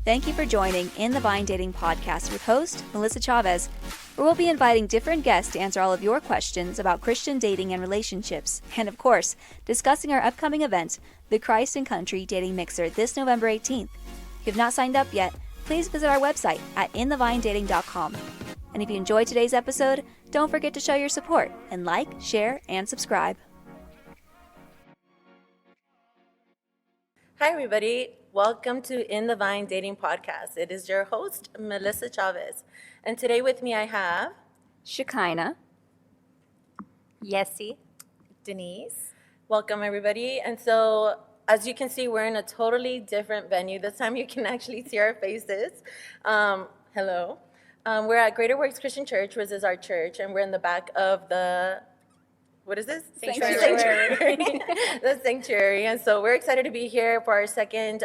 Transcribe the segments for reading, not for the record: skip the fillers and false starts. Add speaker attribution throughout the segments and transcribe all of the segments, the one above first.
Speaker 1: Thank you for joining In the Vine Dating Podcast with host Melissa Chavez, where we'll be inviting different guests to answer all of your questions about Christian dating and relationships, and of course, discussing our upcoming event, the Christ and Country Dating Mixer, this November 18th. If you have not signed up yet, please visit our website at inthevinedating.com. And if you enjoyed today's episode, don't forget to show your support and like, share, and subscribe.
Speaker 2: Hi, everybody. Welcome to In the Vine Dating Podcast. It is your host, Melissa Chavez. And today with me I have
Speaker 1: Shekinah.
Speaker 3: Yessie. Denise.
Speaker 2: Welcome, everybody. And so, as you can see, we're in a totally different venue. This time you can actually see our faces. Hello. We're at Greater Works Christian Church, which is our church, and we're in the back of the... What is this?
Speaker 3: Sanctuary.
Speaker 2: The sanctuary. And so we're excited to be here for our second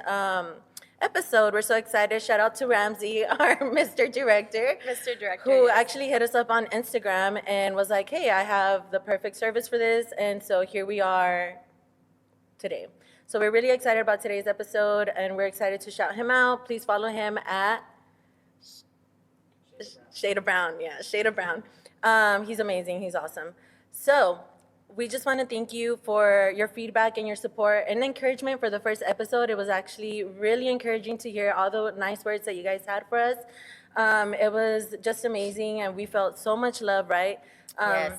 Speaker 2: episode. We're so excited. Shout out to Ramsey, our Mr. Director. Who actually hit us up on Instagram and was like, hey, I have the perfect service for this. And so here we are today. So we're really excited about today's episode, and we're excited to shout him out. Please follow him at Shade of Brown. Yeah, Shade of Brown. He's amazing. He's awesome. So we just want to thank you for your feedback and your support and encouragement for the first episode. It was actually really encouraging to hear all the nice words that you guys had for us. It was just amazing, and we felt so much love, right?
Speaker 3: Yes.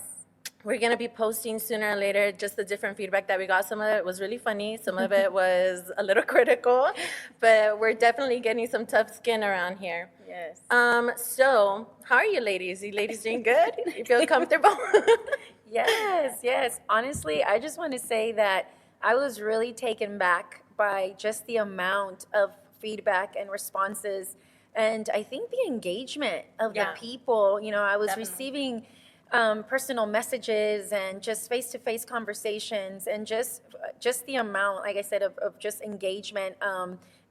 Speaker 2: We're going to be posting sooner or later just the different feedback that we got. Some of it was really funny. Some of it was a little critical. But we're definitely getting some tough skin around here.
Speaker 3: Yes.
Speaker 2: So how are you ladies? You ladies doing good? You feel comfortable?
Speaker 3: Yes. Honestly, I just want to say that I was really taken back by just the amount of feedback and responses. And I think the engagement of the people, I was receiving personal messages and just face-to-face conversations, and just the amount, like I said, of just engagement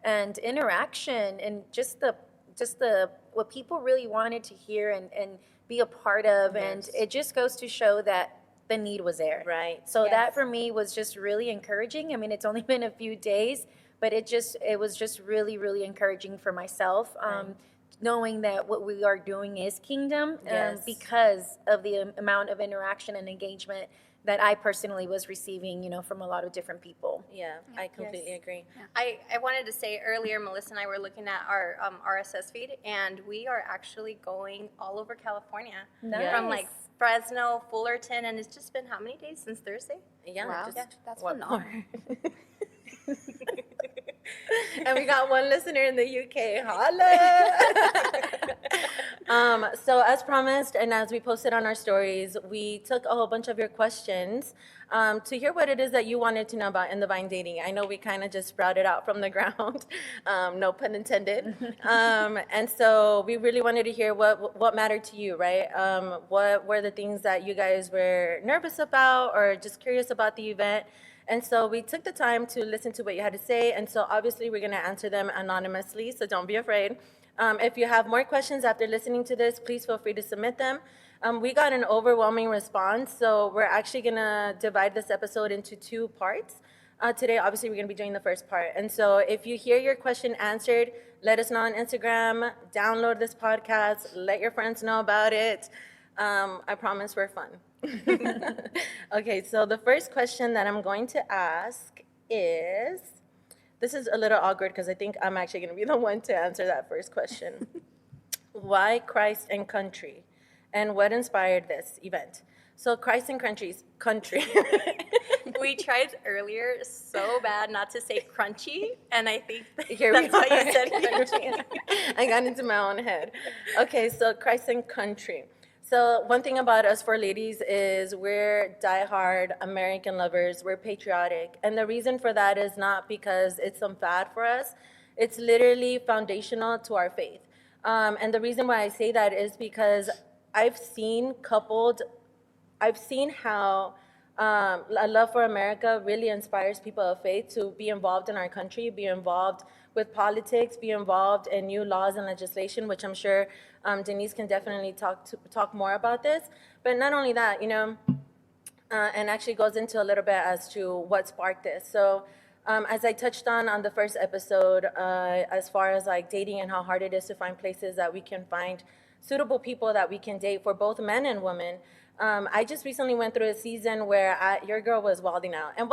Speaker 3: and interaction, and just the what people really wanted to hear and be a part of. Yes. And it just goes to show that the need was there.
Speaker 2: Right.
Speaker 3: So that for me was just really encouraging. I mean, it's only been a few days, but it was just really, really encouraging for myself. Knowing that what we are doing is kingdom, because of the amount of interaction and engagement that I personally was receiving, from a lot of different people.
Speaker 2: Yeah, I completely agree.
Speaker 4: Yeah. I wanted to say earlier, Melissa and I were looking at our RSS feed, and we are actually going all over California.
Speaker 3: Nice.
Speaker 4: From like Fresno, Fullerton, and it's just been how many days since Thursday?
Speaker 2: Yeah.
Speaker 1: Wow, that's phenomenal.
Speaker 2: And we got one listener in the UK. Holla! So as promised, and as we posted on our stories, we took a whole bunch of your questions to hear what it is that you wanted to know about In the Vine Dating. I know we kind of just sprouted out from the ground, no pun intended. And so we really wanted to hear what mattered to you, right? What were the things that you guys were nervous about or just curious about the event? And so we took the time to listen to what you had to say, and so obviously we're going to answer them anonymously, so don't be afraid. If you have more questions after listening to this, please feel free to submit them. We got an overwhelming response, so we're actually going to divide this episode into two parts. Today, obviously, we're going to be doing the first part. And so if you hear your question answered, let us know on Instagram, download this podcast, let your friends know about it. I promise we're fun. Okay, so the first question that I'm going to ask is, this is a little awkward because I think I'm actually going to be the one to answer that first question. Why Christ and Country? And what inspired this event? So Christ and country.
Speaker 4: We tried earlier so bad not to say crunchy, and I think
Speaker 2: Here
Speaker 4: that's
Speaker 2: we
Speaker 4: why
Speaker 2: are.
Speaker 4: you said crunchy.
Speaker 2: I got into my own head. Okay, so Christ and Country. So one thing about us four ladies is we're diehard American lovers. We're patriotic. And the reason for that is not because it's some fad for us. It's literally foundational to our faith. And the reason why I say that is because I've seen how a love for America really inspires people of faith to be involved in our country, be involved with politics, be involved in new laws and legislation, which I'm sure Denise can definitely talk more about this. But not only that, and actually goes into a little bit as to what sparked this. So As I touched on the first episode, as far as like dating and how hard it is to find places that we can find suitable people that we can date for both men and women. I just recently went through a season where your girl was wilding out. And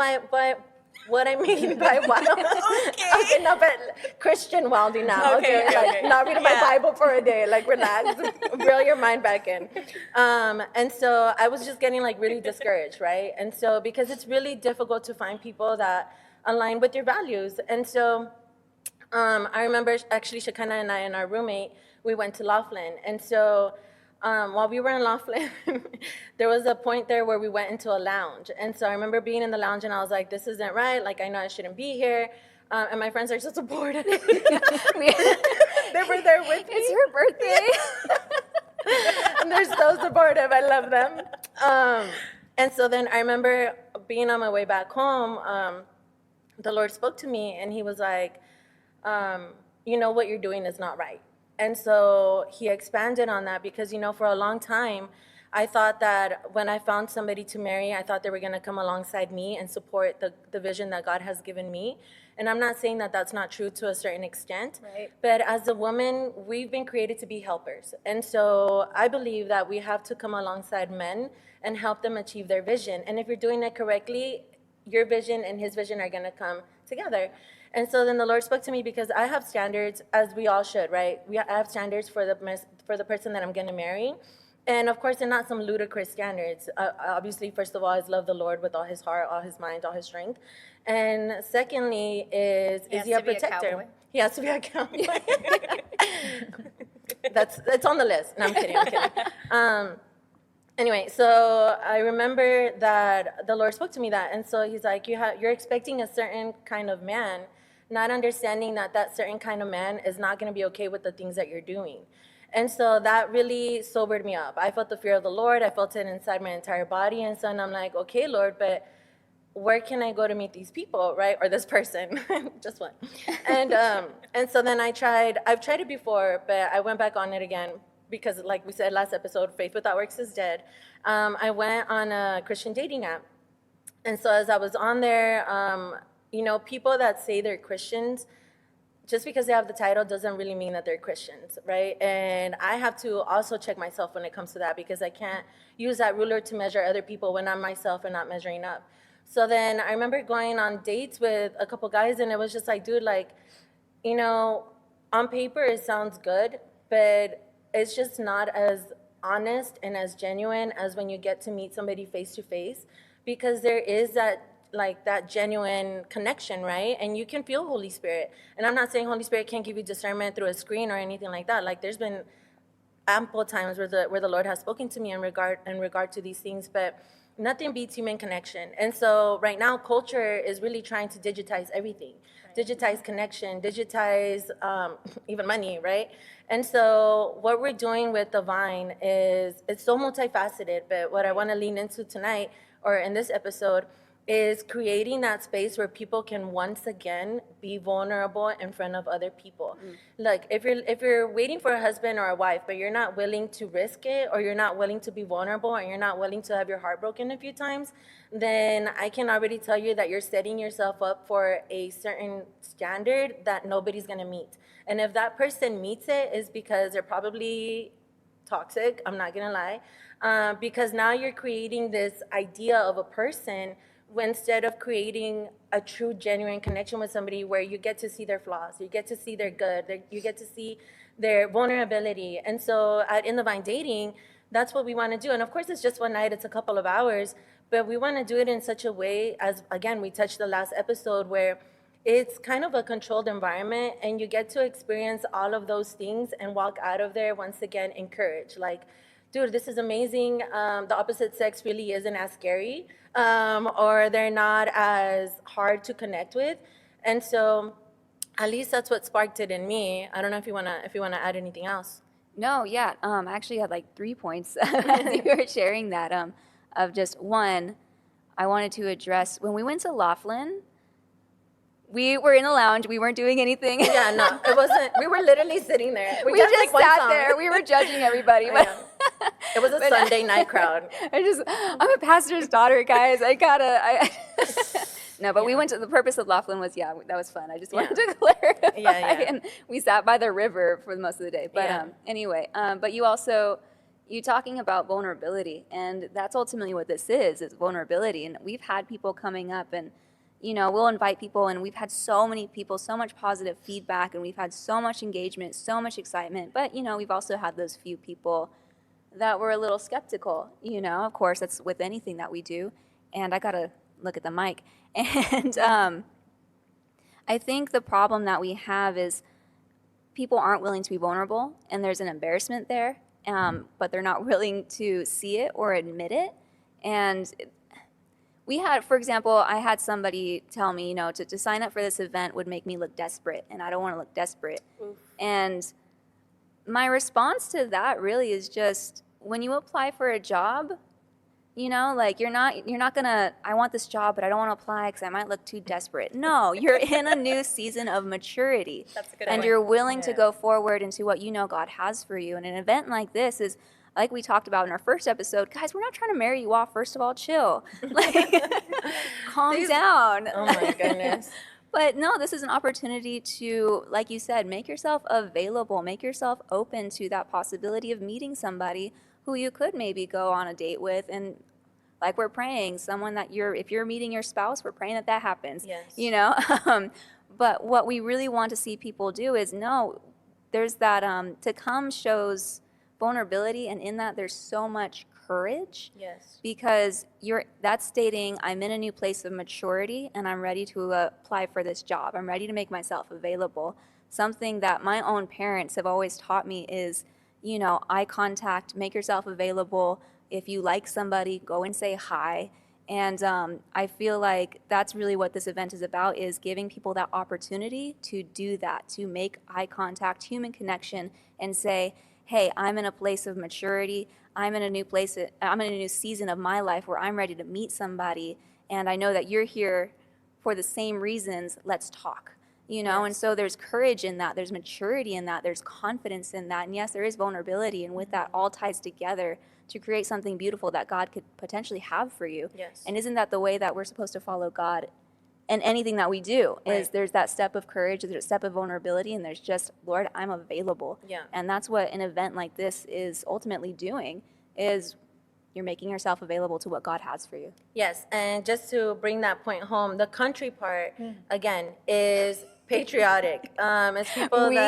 Speaker 2: what I mean by wild, okay, no, but Christian wilding out, okay, like not reading my Bible for a day, like relax, reel your mind back in. And so I was just getting like really discouraged, right? And so because it's really difficult to find people that align with your values. And so I remember actually Shekinah and I and our roommate, we went to Laughlin. And so while we were in Laughlin, there was a point there where we went into a lounge. And so I remember being in the lounge and I was like, this isn't right. Like, I know I shouldn't be here. And my friends are so supportive. They were there with me.
Speaker 1: It's her birthday.
Speaker 2: And they're so supportive. I love them. And so then I remember being on my way back home, the Lord spoke to me and he was like, you know, what you're doing is not right. And so he expanded on that because, you know, for a long time, I thought that when I found somebody to marry, I thought they were going to come alongside me and support the vision that God has given me. And I'm not saying that that's not true to a certain extent.
Speaker 3: Right.
Speaker 2: But as a woman, we've been created to be helpers. And so I believe that we have to come alongside men and help them achieve their vision. And if you're doing it correctly, your vision and his vision are going to come together. And so then the Lord spoke to me because I have standards, as we all should, right? I have standards for the person that I'm going to marry. And of course, they're not some ludicrous standards. Obviously, first of all, is love the Lord with all his heart, all his mind, all his strength. And secondly is he a protector? He has to be a cowboy. That's on the list. No, I'm kidding. Anyway, so I remember that the Lord spoke to me that, and so he's like, you're expecting a certain kind of man, not understanding that that certain kind of man is not going to be okay with the things that you're doing. And so that really sobered me up. I felt the fear of the Lord. I felt it inside my entire body. And so I'm like, okay, Lord, but where can I go to meet these people, right? Or this person, just one. And so then I've tried it before, but I went back on it again because like we said last episode, faith without works is dead. I went on a Christian dating app. And so as I was on there, you know, people that say they're Christians, just because they have the title doesn't really mean that they're Christians, right? And I have to also check myself when it comes to that because I can't use that ruler to measure other people when I'm myself and not measuring up. So then I remember going on dates with a couple guys and it was just like, dude, like, you know, on paper it sounds good, but it's just not as honest and as genuine as when you get to meet somebody face to face because there is that genuine connection, right? And you can feel Holy Spirit. And I'm not saying Holy Spirit can't give you discernment through a screen or anything like that. Like there's been ample times where the Lord has spoken to me in regard to these things, but nothing beats human connection. And so right now culture is really trying to digitize everything. Right. Digitize connection, digitize even money, right? And so what we're doing with the Vine is it's so multifaceted, but what I want to lean into tonight or in this episode is creating that space where people can once again be vulnerable in front of other people. Like if you're waiting for a husband or a wife, but you're not willing to risk it, or you're not willing to be vulnerable, and you're not willing to have your heart broken a few times, then I can already tell you that you're setting yourself up for a certain standard that nobody's gonna meet. And if that person meets it, is because they're probably toxic, I'm not gonna lie, because now you're creating this idea of a person instead of creating a true, genuine connection with somebody where you get to see their flaws, you get to see their good, you get to see their vulnerability. And so In the Vine Dating, that's what we want to do. And of course, it's just one night, it's a couple of hours, but we want to do it in such a way as, again, we touched the last episode, where it's kind of a controlled environment and you get to experience all of those things and walk out of there once again encouraged. Like, dude, this is amazing. The opposite sex really isn't as scary, or they're not as hard to connect with. And so at least that's what sparked it in me. I don't know if you wanna add anything else.
Speaker 1: No, yeah. I actually had like 3 points as you were sharing that. Of just one, I wanted to address when we went to Laughlin. We were in the lounge. We weren't doing anything.
Speaker 2: Yeah, no, it wasn't. We were literally sitting there.
Speaker 1: We just sat there. We were judging everybody. But
Speaker 2: it was a Sunday night crowd.
Speaker 1: I'm a pastor's daughter, guys. No, but we went to, the purpose of Laughlin was, that was fun. I just wanted to clarify.
Speaker 2: Yeah.
Speaker 1: And we sat by the river for most of the day. But anyway, but you talking about vulnerability, and that's ultimately what this is vulnerability. And we've had people coming up and, we'll invite people, and we've had so many people, so much positive feedback, and we've had so much engagement, so much excitement. But, we've also had those few people that were a little skeptical, of course, that's with anything that we do. And I got to look at the mic. And I think the problem that we have is people aren't willing to be vulnerable, and there's an embarrassment there, but they're not willing to see it or admit it. And for example, I had somebody tell me, to sign up for this event would make me look desperate, and I don't want to look desperate. Oof. And my response to that really is just, when you apply for a job, you're not gonna, I want this job, but I don't want to apply because I might look too desperate. No, you're in a new season of maturity.
Speaker 4: That's a good
Speaker 1: and
Speaker 4: point.
Speaker 1: You're willing to go forward into what God has for you. And an event like this is, like we talked about in our first episode, guys, we're not trying to marry you off. First of all, chill. Calm down.
Speaker 2: Oh my goodness.
Speaker 1: But no, this is an opportunity to, like you said, make yourself available, make yourself open to that possibility of meeting somebody who you could maybe go on a date with. And like we're praying, someone that if you're meeting your spouse, we're praying that happens.
Speaker 2: Yes.
Speaker 1: But what we really want to see people do is there's that, to come shows vulnerability, and in that there's so much courage.
Speaker 2: Yes.
Speaker 1: Because that's stating, I'm in a new place of maturity and I'm ready to apply for this job. I'm ready to make myself available. Something that my own parents have always taught me is, eye contact, make yourself available. If you like somebody, go and say hi. And I feel like that's really what this event is about, is giving people that opportunity to do that, to make eye contact, human connection, and say, hey, I'm in a place of maturity. I'm in a new season of my life where I'm ready to meet somebody, and I know that you're here for the same reasons. Let's talk. Yes. And so there's courage in that, there's maturity in that, there's confidence in that, and yes, there is vulnerability, and with that all ties together to create something beautiful that God could potentially have for you.
Speaker 2: Yes.
Speaker 1: And isn't that the way that we're supposed to follow God? And anything that we do is there's that step of courage, there's a step of vulnerability, and there's just, Lord, I'm available.
Speaker 2: Yeah.
Speaker 1: And that's what an event like this is ultimately doing, is you're making yourself available to what God has for you.
Speaker 2: Yes, and just to bring that point home, the country part, again, is patriotic. It's people
Speaker 1: we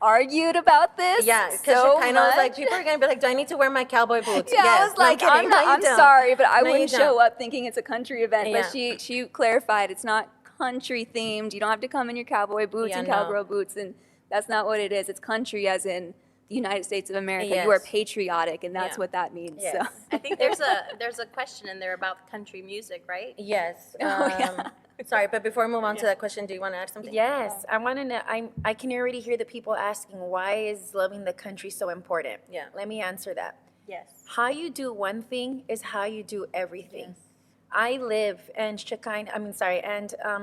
Speaker 1: argued about this.
Speaker 2: Yeah, because
Speaker 1: so
Speaker 2: kind of like, people are going to be like, do I need to wear my cowboy boots?
Speaker 1: Yeah,
Speaker 2: yes,
Speaker 1: I was like, I'm
Speaker 2: don't.
Speaker 1: sorry, but I
Speaker 2: No, you
Speaker 1: wouldn't
Speaker 2: don't.
Speaker 1: show up thinking it's a country event.
Speaker 2: Yeah.
Speaker 1: But she clarified it's not country themed. You don't have to come in your cowboy boots and cowgirl boots, and that's not what it is. It's country as in the United States of America.
Speaker 2: Yes.
Speaker 1: You are patriotic, and that's what that means.
Speaker 2: Yes.
Speaker 1: So.
Speaker 4: I think there's a question in there about country music, right?
Speaker 2: Yes.
Speaker 1: yeah.
Speaker 2: Sorry, but before we move on to that question, do you want to add something?
Speaker 3: Yes, I want to know. I can already hear the people asking, why is loving the country so important?
Speaker 2: Yeah.
Speaker 3: Let me answer that.
Speaker 4: Yes.
Speaker 3: How you do one thing is how you do everything.
Speaker 2: Yes.
Speaker 3: I live, and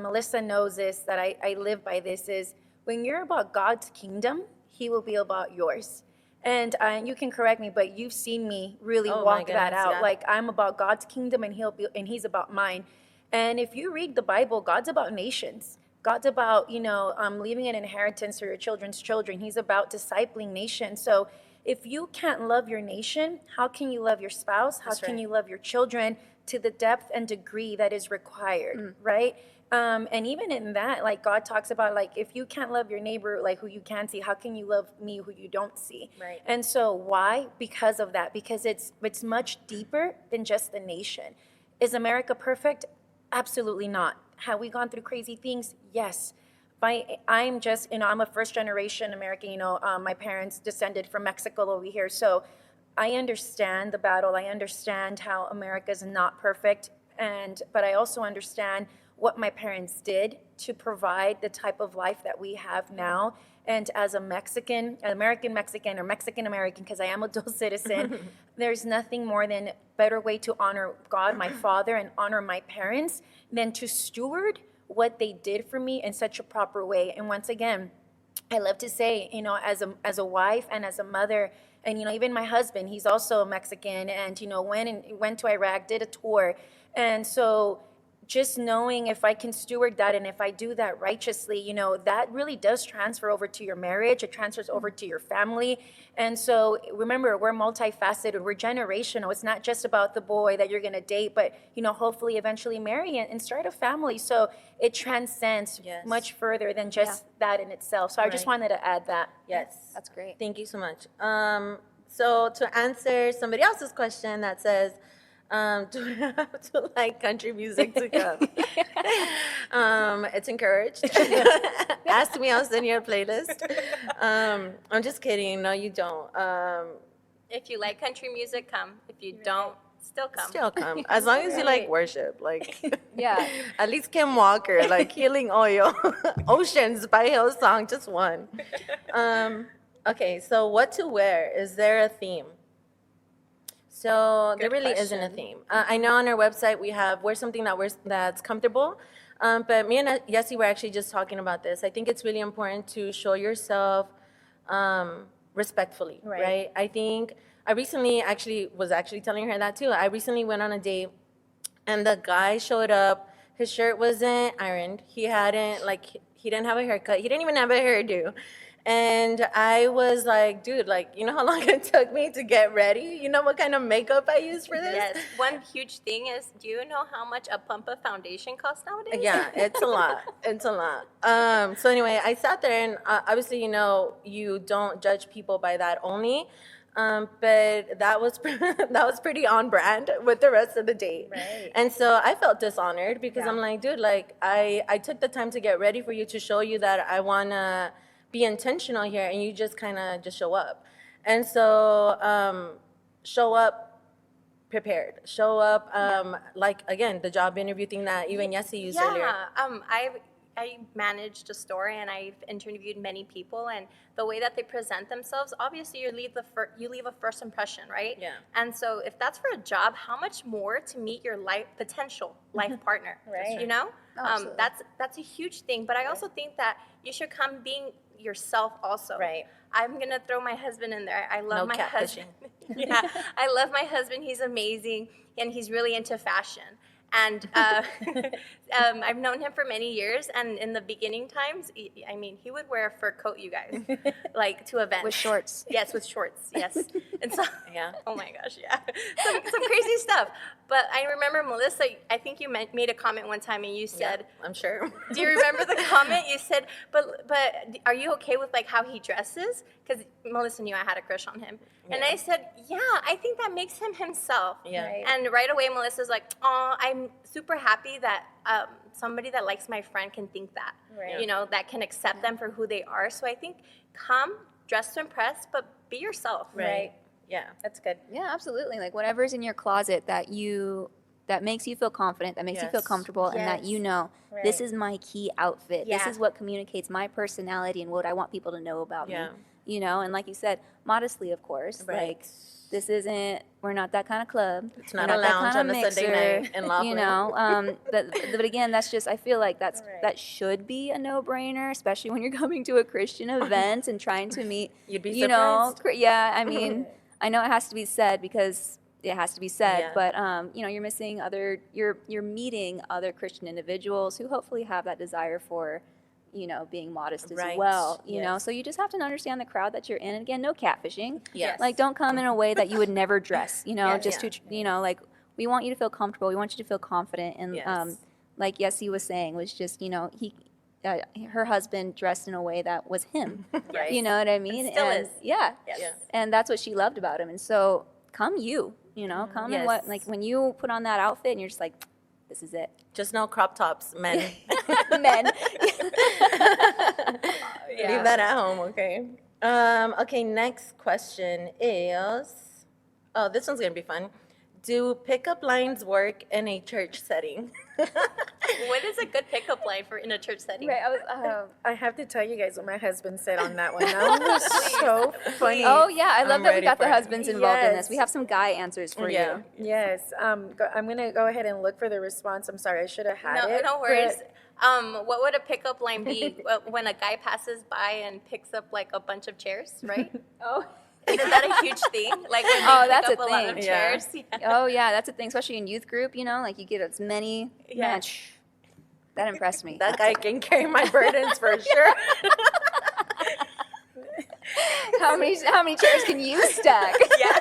Speaker 3: Melissa knows this, that I live by this, is when you're about God's kingdom, He will be about yours. And you can correct me, but you've seen me really walk that out.
Speaker 2: Yeah.
Speaker 3: Like, I'm about God's kingdom, and He's about mine. And if you read the Bible, God's about nations. God's about, leaving an inheritance for your children's children. He's about discipling nations. So if you can't love your nation, how can you love your spouse? How can you love your children to the depth and degree that is required, right? And even in that, like, God talks about, like, if you can't love your neighbor, like, who you can see, how can you love me who you don't see?
Speaker 2: Right.
Speaker 3: And so why? Because of that. Because it's much deeper than just the nation. Is America perfect? Absolutely not. Have we gone through crazy things? Yes. I'm just, I'm a first generation American, my parents descended from Mexico over here. So I understand the battle. I understand how America's not perfect. But I also understand what my parents did to provide the type of life that we have now. And as a American Mexican, or Mexican American, because I am a dual citizen, there's nothing more than a better way to honor God, my father, and honor my parents than to steward what they did for me in such a proper way. And once again, I love to say, as a wife and as a mother, and even my husband, he's also a Mexican, and went to Iraq, did a tour, and so just knowing if I can steward that and if I do that righteously, that really does transfer over to your marriage. It transfers over to your family. And so remember, we're multifaceted, we're generational. It's not just about the boy that you're going to date, but, hopefully eventually marry and start a family. So it transcends much further than just that in itself. So I just wanted to add that.
Speaker 2: Yes.
Speaker 1: That's great.
Speaker 2: Thank you so much. So to answer somebody else's question that says, do we have to like country music to come? It's encouraged. Ask me, I'll send you a playlist. I'm just kidding. No, you don't.
Speaker 4: If you like country music, come. If you don't, still come.
Speaker 2: Still come. As long as you like worship. Like,
Speaker 1: Yeah.
Speaker 2: at least Kim Walker, like Healing Oil, Oceans by Hillsong, just one. Okay, so what to wear? Is there a theme? So there really isn't a theme. I know on our website we have wear something that's comfortable, but me and Yessie were actually just talking about this. I think it's really important to show yourself respectfully, right? I think I recently was telling her that too. I recently went on a date, and the guy showed up. His shirt wasn't ironed. He didn't have a haircut. He didn't even have a hairdo. And I was like, dude, like, you know how long it took me to get ready? You know what kind of makeup I used for this?
Speaker 4: Yes. One huge thing is, do you know how much a pump of foundation costs nowadays?
Speaker 2: Yeah, it's a lot. It's a lot. So anyway, I sat there, and obviously, you don't judge people by that only. But that was pretty on brand with the rest of the date.
Speaker 3: Right.
Speaker 2: And so I felt dishonored because I'm like, dude, like I took the time to get ready for you, to show you that I want to be intentional here, and you just kind of just show up. And so show up prepared. Show up like, again, the job interview thing that even Yessie used earlier.
Speaker 4: Yeah. I managed a store, and I've interviewed many people, and the way that they present themselves, obviously you leave a first impression, right?
Speaker 2: Yeah.
Speaker 4: And so if that's for a job, how much more to meet your potential life partner,
Speaker 3: Right.
Speaker 4: You know?
Speaker 1: Absolutely.
Speaker 4: That's a huge thing, but I also think that you should come being yourself also.
Speaker 3: Right.
Speaker 4: I'm going to throw my husband in there. I love
Speaker 2: No
Speaker 4: my
Speaker 2: catfishing.
Speaker 4: husband. Yeah, I love my husband. He's amazing, and he's really into fashion. And I've known him for many years, and in the beginning times, he would wear a fur coat, you guys, like to events.
Speaker 1: With shorts.
Speaker 4: Yes, with shorts, yes. And so,
Speaker 2: Yeah.
Speaker 4: oh my gosh, yeah. Some crazy stuff. But I remember, Melissa, I think you made a comment one time, and you said,
Speaker 2: I'm sure.
Speaker 4: do you remember the comment? You said, but are you okay with like how he dresses? Because Melissa knew I had a crush on him. And I said, yeah, I think that makes him himself.
Speaker 2: Yeah.
Speaker 3: Right.
Speaker 4: And right away, Melissa's like, oh, I'm super happy that somebody that likes my friend can think that,
Speaker 3: Right.
Speaker 4: that can accept them for who they are. So I think come, dress to impress, but be yourself.
Speaker 3: Right.
Speaker 2: Yeah.
Speaker 3: That's good.
Speaker 1: Yeah, absolutely. Like whatever's in your closet that makes you feel confident, that makes you feel
Speaker 2: Yes.
Speaker 1: comfortable, and that this
Speaker 3: Right.
Speaker 1: is my key outfit. This
Speaker 4: Yeah.
Speaker 1: is what communicates my personality and what I want people to know about
Speaker 2: Yeah.
Speaker 1: me. And like you said, modestly, of course.
Speaker 2: Right.
Speaker 1: Like we're not that kind of club.
Speaker 2: It's not
Speaker 1: We're
Speaker 2: a
Speaker 1: that
Speaker 2: lounge
Speaker 1: kind
Speaker 2: on
Speaker 1: of
Speaker 2: a Sunday night in Laughlin.
Speaker 1: but again, that's just, I feel like
Speaker 3: Right.
Speaker 1: that should be a no-brainer, especially when you're coming to a Christian event and trying to meet,
Speaker 2: You'd be
Speaker 1: surprised.
Speaker 2: surprised.
Speaker 1: Yeah, I mean, I know it has to be said because it has to be said,
Speaker 2: Yeah.
Speaker 1: but you're missing you're meeting other Christian individuals who hopefully have that desire for, being modest as
Speaker 2: Right.
Speaker 1: well,
Speaker 2: Yes.
Speaker 1: so you just have to understand the crowd that you're in. And again, no catfishing.
Speaker 2: Yes.
Speaker 1: Like, don't come in a way that you would never dress,
Speaker 2: Yes.
Speaker 1: just to, like, we want you to feel comfortable. We want you to feel confident. And
Speaker 2: Yes.
Speaker 1: like Yessie was saying, was just, her husband dressed in a way that was him.
Speaker 2: Right.
Speaker 1: You know what I mean?
Speaker 4: It still
Speaker 1: And,
Speaker 4: is.
Speaker 1: Yeah.
Speaker 4: Yes.
Speaker 2: Yeah.
Speaker 1: And that's what she loved about him. And so come come in
Speaker 2: Yes.
Speaker 1: when you put on that outfit and you're just like, this is it.
Speaker 2: Just no crop tops, men.
Speaker 1: Men.
Speaker 2: Leave that at home, okay? Okay, next question is, this one's gonna be fun. Do pickup lines work in a church setting?
Speaker 4: What is a good pickup line for in a church setting?
Speaker 3: Right. I have to tell you guys what my husband said on that one. That one was so funny.
Speaker 1: Oh, yeah. I love
Speaker 2: I'm
Speaker 1: that we
Speaker 2: ready
Speaker 1: got
Speaker 2: for
Speaker 1: the
Speaker 2: it.
Speaker 1: husbands involved in this.
Speaker 3: Yes.
Speaker 1: We have some guy answers for
Speaker 2: Yeah.
Speaker 1: you.
Speaker 3: Yes. I'm going to go ahead and look for the response. I'm sorry. I should have had
Speaker 4: No,
Speaker 3: it.
Speaker 4: no worries.
Speaker 3: but-
Speaker 4: What would a pickup line be when a guy passes by and picks up like a bunch of chairs, right?
Speaker 1: Oh.
Speaker 4: Isn't that a huge thing? Like when they
Speaker 1: Oh,
Speaker 4: pick
Speaker 1: that's
Speaker 4: up
Speaker 1: a
Speaker 4: a lot of
Speaker 1: thing.
Speaker 2: Yeah.
Speaker 4: chairs. Yeah.
Speaker 1: Oh yeah, that's a thing, especially in youth group. Like you get as many.
Speaker 4: Yeah.
Speaker 1: Man, that impressed me.
Speaker 2: That guy can carry my burdens for sure.
Speaker 1: How many chairs can you stack?
Speaker 4: Yeah.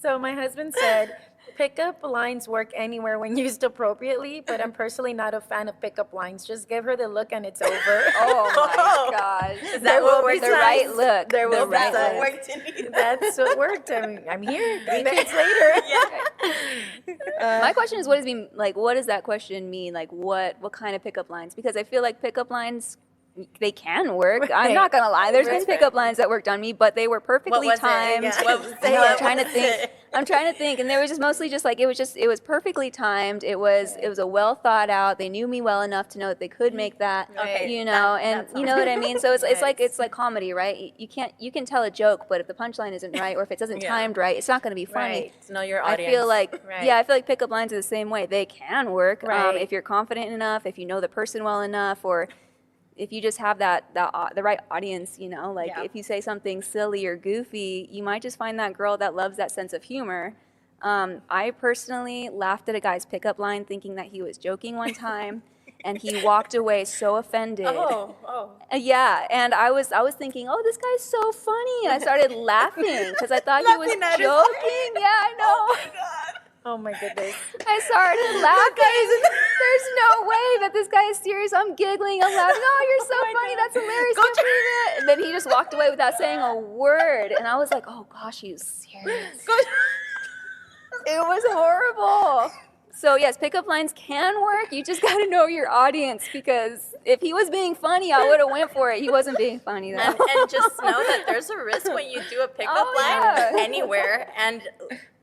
Speaker 3: So my husband said, pickup lines work anywhere when used appropriately, but I'm personally not a fan of pickup lines. Just give her the look and it's over.
Speaker 1: Oh my gosh.
Speaker 4: Is that what works?
Speaker 1: The right look.
Speaker 2: There will
Speaker 1: the
Speaker 2: be
Speaker 1: right
Speaker 2: times.
Speaker 1: look.
Speaker 4: Worked in you.
Speaker 3: That's what worked. I'm here 3 minutes later.
Speaker 4: Yeah.
Speaker 1: My question is, what does that question mean? Like, what kind of pickup lines? Because I feel like pickup lines, they can work. I'm not gonna lie. There's been pickup lines that worked on me, but they were perfectly
Speaker 4: was it?
Speaker 1: timed.
Speaker 4: Yeah. What was it?
Speaker 1: No,
Speaker 4: What
Speaker 1: I'm trying to
Speaker 4: was
Speaker 1: think.
Speaker 4: it?
Speaker 1: I'm trying to think, and they were just mostly just like it was perfectly timed. It was a well thought out. They knew me well enough to know that they could make that.
Speaker 4: Okay,
Speaker 1: And
Speaker 4: that
Speaker 1: you know what I mean. So
Speaker 3: Nice.
Speaker 1: it's like comedy, right? You can tell a joke, but if the punchline isn't right or if it doesn't
Speaker 2: Yeah.
Speaker 1: timed right, it's not going to be funny.
Speaker 3: Right.
Speaker 2: Know your
Speaker 1: I
Speaker 2: audience.
Speaker 1: feel like
Speaker 3: Right.
Speaker 1: I feel like pickup lines are the same way. They can work
Speaker 3: Right.
Speaker 1: if you're confident enough, if you know the person well enough, or if you just have the right audience. Like
Speaker 4: Yeah.
Speaker 1: if you say something silly or goofy, you might just find that girl that loves that sense of humor. I personally laughed at a guy's pickup line thinking that he was joking one time, and he walked away so offended.
Speaker 4: Oh.
Speaker 1: Yeah, and I was thinking, oh, this guy's so funny, and I started laughing because I thought he was
Speaker 2: Laughing at his
Speaker 1: joking. Yeah, I know.
Speaker 3: Oh my goodness.
Speaker 1: I started laughing. There's no way that this guy is serious. I'm giggling. I'm laughing. Oh, you're so funny. That's hilarious. Can't believe it. And then he just walked away without saying a word, and I was like, oh gosh, he's serious. It was horrible. So yes, pickup lines can work. You just got to know your audience, because if he was being funny, I would have went for it. He wasn't being funny though.
Speaker 4: And just know that there's a risk when you do a pickup
Speaker 1: Oh,
Speaker 4: line
Speaker 1: yeah.
Speaker 4: anywhere. And